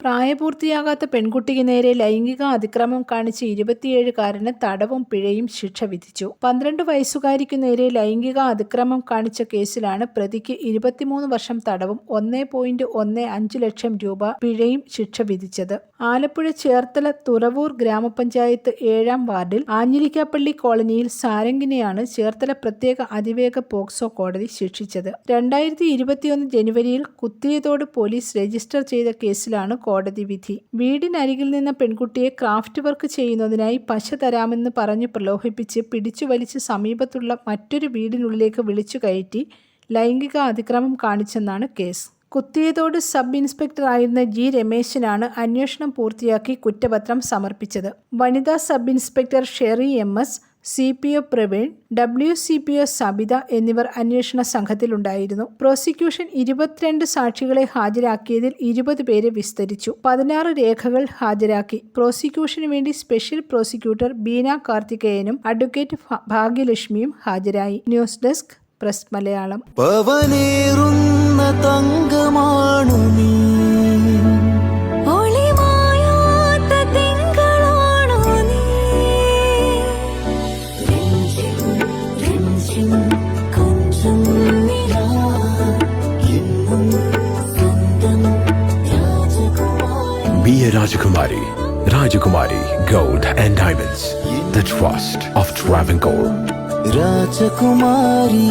പ്രായപൂർത്തിയാകാത്ത പെൺകുട്ടിക്ക് നേരെ ലൈംഗിക അതിക്രമം കാണിച്ച് 27കാരന് തടവും പിഴയും ശിക്ഷ വിധിച്ചു. 12 വയസ്സുകാരിക്കു നേരെ ലൈംഗിക അതിക്രമം കാണിച്ച കേസിലാണ് പ്രതിക്ക് 23 വർഷം തടവും 1.15 ലക്ഷം രൂപ പിഴയും ശിക്ഷ വിധിച്ചത്. ആലപ്പുഴ ചേർത്തല തുറവൂർ ഗ്രാമപഞ്ചായത്ത് 7-ാം വാർഡിൽ ആഞ്ഞിലിക്കാപ്പള്ളി കോളനിയിൽ സാരംഗിനെയാണ് ചേർത്തല പ്രത്യേക അതിവേഗ പോക്സോ കോടതി ശിക്ഷിച്ചത്. 2021 ജനുവരിയിൽ കുത്തിയതോട് പോലീസ് രജിസ്റ്റർ ചെയ്ത കേസിലാണ് കോടതി വിധി. വീടിനരികിൽ നിന്ന പെൺകുട്ടിയെ ക്രാഫ്റ്റ് വർക്ക് ചെയ്യുന്നതിനായി പശ തരാമെന്ന് പറഞ്ഞ് പ്രലോഭിപ്പിച്ച് പിടിച്ചുവലിച്ച് സമീപത്തുള്ള മറ്റൊരു വീടിനുള്ളിലേക്ക് വിളിച്ചു കയറ്റി ലൈംഗിക അതിക്രമം കാണിച്ചെന്നാണ് കേസ്. കുത്തിയതോട് സബ് ഇൻസ്പെക്ടറായിരുന്ന ജി രമേശനാണ് അന്വേഷണം പൂർത്തിയാക്കി കുറ്റപത്രം സമർപ്പിച്ചത്. വനിതാ sub inspector Sherry MS, CPO Praveen, WCPO Sabitha എന്നിവർ അന്വേഷണ സംഘത്തിലുണ്ടായിരുന്നു. പ്രോസിക്യൂഷൻ 22 സാക്ഷികളെ ഹാജരാക്കിയതിൽ 20 പേരെ വിസ്തരിച്ചു. 16 രേഖകൾ ഹാജരാക്കി. പ്രോസിക്യൂഷനു വേണ്ടി സ്പെഷ്യൽ പ്രോസിക്യൂട്ടർ ബീന കാർത്തികേയനും അഡ്വക്കേറ്റ് ഭാഗ്യലക്ഷ്മിയും ഹാജരായി. News desk press Malayalam. Be a Rajakumari. Rajakumari Gold and Diamonds. The trust of Travancore. Rajakumari.